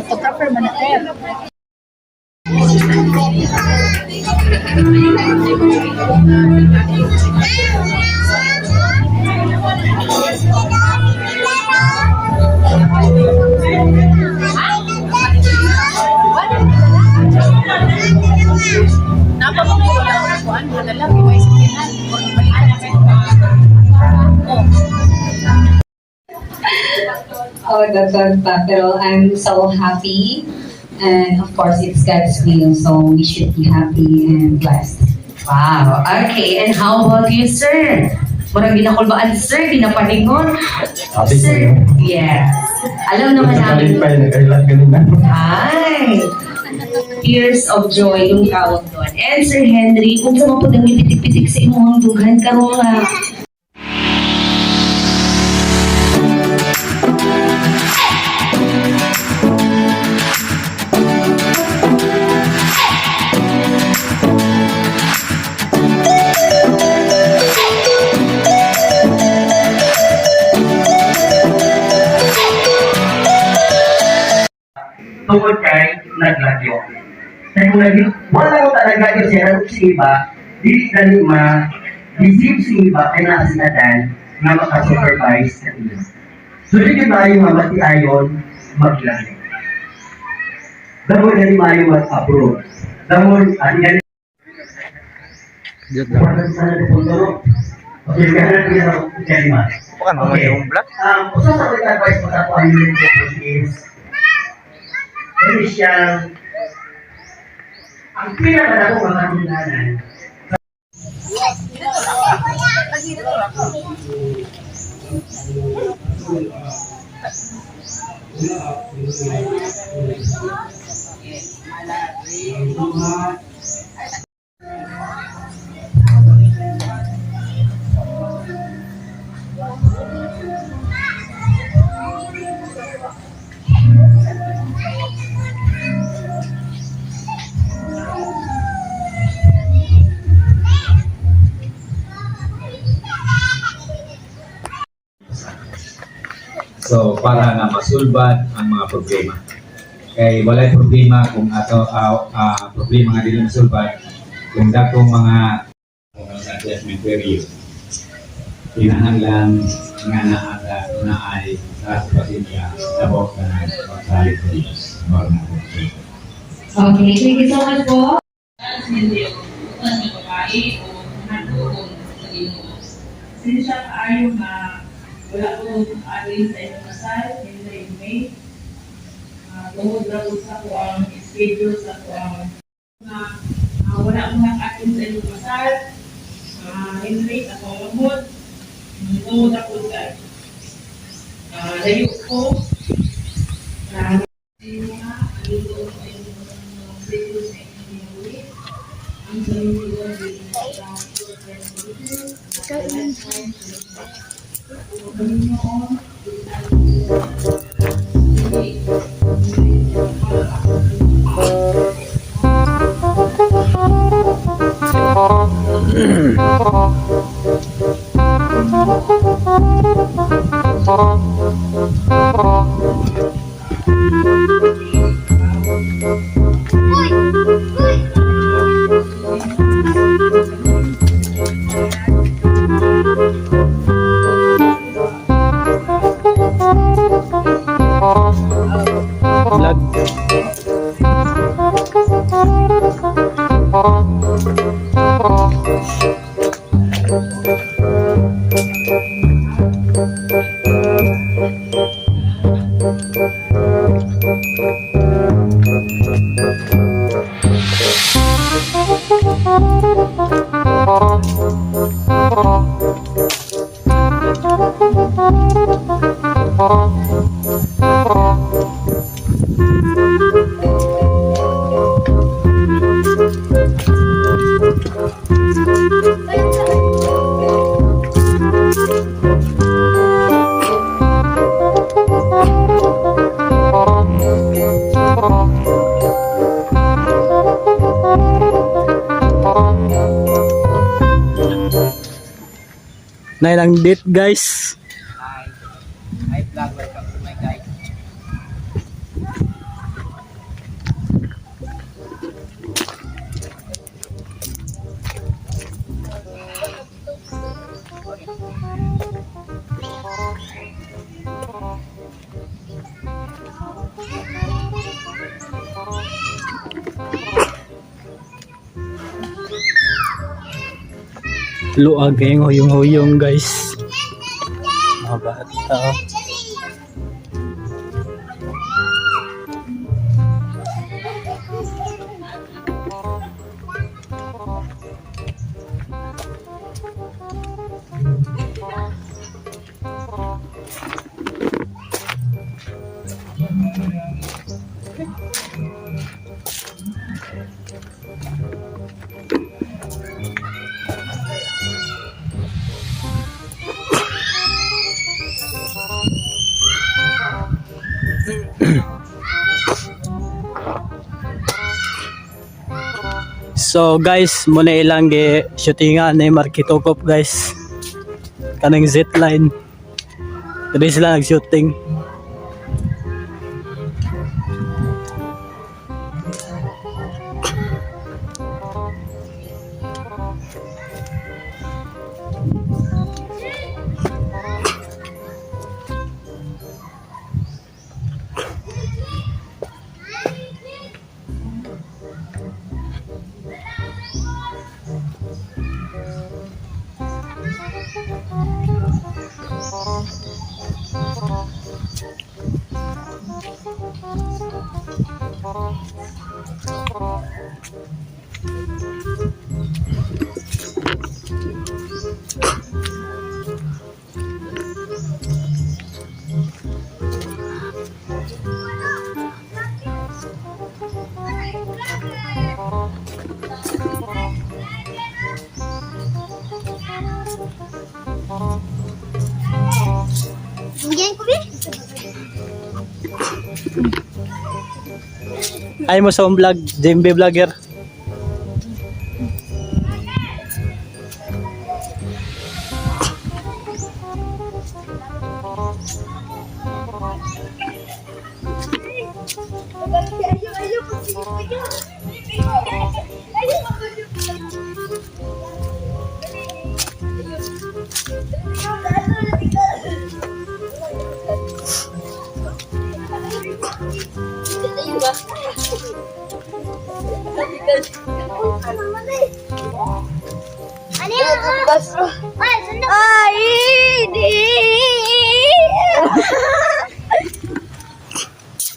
Photographer man na Oh, that's pa. Pero I'm so happy. And of course, it's God's will. So we should be happy and blessed. Wow, okay. And how about you, sir? Marang ginakulbaan, sir, ginapaningon. Sir, yes. Alam naman namin. Ay, tears of joy yung tawag doon. And Sir Henry, kung sa mga pudang ipitik-pitik sa imong dughan karon nga. Tungkol kay naglagyo. Kaya kung wala ko talaga yung siya sa iba, dili dali ma-receive sa iba kay nakasinadan na makasupervise sa iyo. So, hindi tayo mamati ayon maglagyo. Dahil na rin tayo mag-approve. Dahil, yan. Okay, kaya natin yung kalima. Okay. Usa sa mga advice mo sa po is siyang ang pinakadakong mga tulanan. So, para na masulbad ang mga problema. Kay walay problema kung ato problema nga dili masulbad kung dakong mga assessment period. Kinahanglan nga naay sa pasensya dabok na magsalit ko dito. Okay, thank you so much po. Hindi utan ng babae o natuon sa Ginoo. Siya kaayo nga wala ko alin sa inyong kasal, hindi yung May. Tungod na po sa ko ang schedule sa ko ang wala ko nakatin sa inyong kasal. Henry, sa kong lamot. Tungod na po sa layo ko. Hindi nga, alito sa inyong schedule sa inyong week. Ang sa inyong week, Na ilang date guys. Hi vlog, welcome to my guys. Luag kayong huyong-huyong guys. Mga bata. So guys, muna ilang shootingan ni Markitokop guys. Kanang zipline. Dili sila nag-shooting. Ay mo sa vlog, Jimbe vlogger.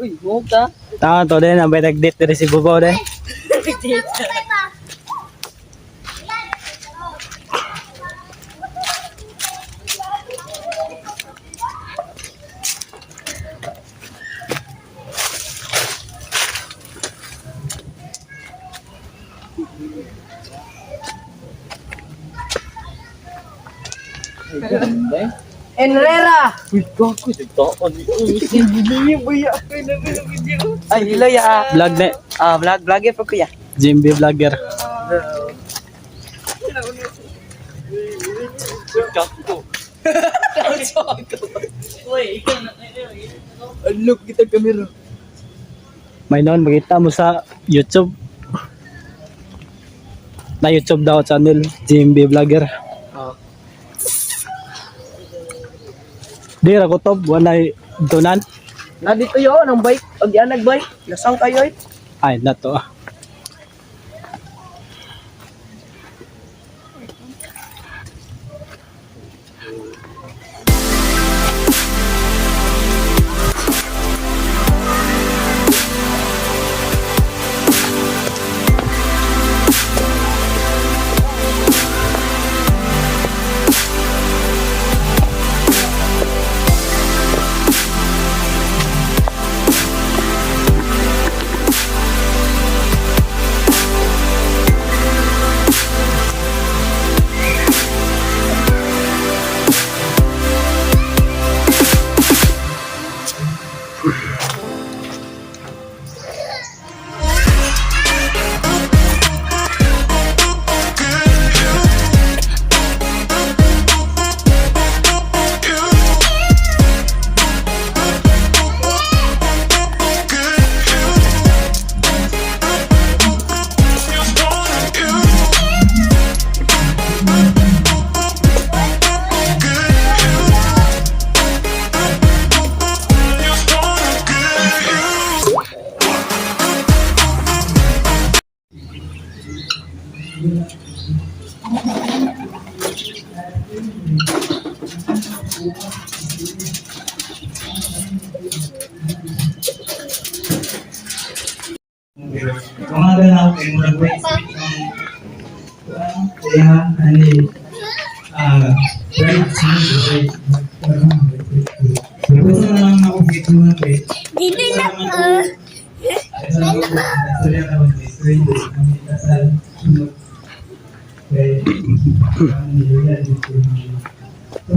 Uy, huwag ka. Tama to din, abay nag-date din si Bubaw din. Enrera! Ay, hello ya. Vlog na, Vlogger pa kuya. Jimbe vlogger. Look kita kamera. May noon makita mo sa YouTube. Na YouTube daw channel, Jimbe vlogger. Di ra ko to, wala donan. Na dito yo nang bike, og yan nagbike. Lasang kayo eh. Ay, na to. Umaga na ako kay murag wait speech ng kaya right change Tapos na lang ako dito na wait. Dito na ako. Saya ka mag strain kami kasal sunod. Kaya kami nila dito. So,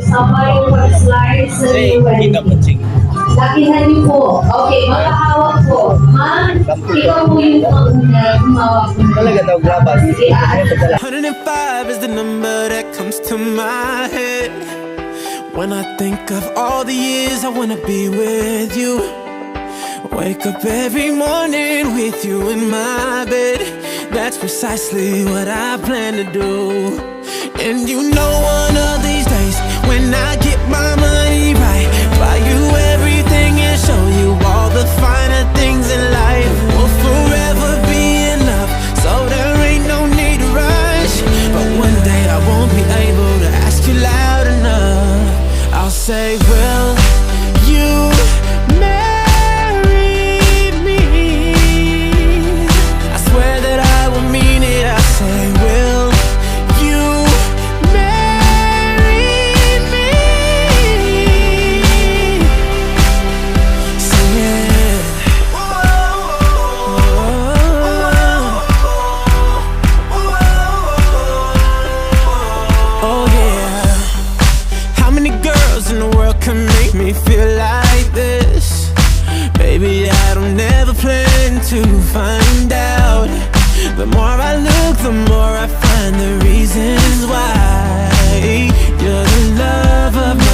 Sabay yung pag-slide sa wedding. Lakihan niyo po. Okay, magkahawak po. Ma'am, ikaw po yung humawak. Talaga daw grabas. 105 is the number that comes to my head when I think of all the years I wanna be with you. Wake up every morning with you in my bed. That's precisely what I plan to do. And you know one of these days when I get my money right, buy you everything and show you all the finer things in life. Will forever be enough, so there ain't no need to rush. But one day I won't be able to ask you loud enough. I'll say, will you marry me? I swear that I will mean it. I say, will you marry me? Sing it. Oh yeah. How many girls in the world can make me feel like this? Baby, I don't ever plan to find out. The more I look, the more I find the reasons why you're the love of my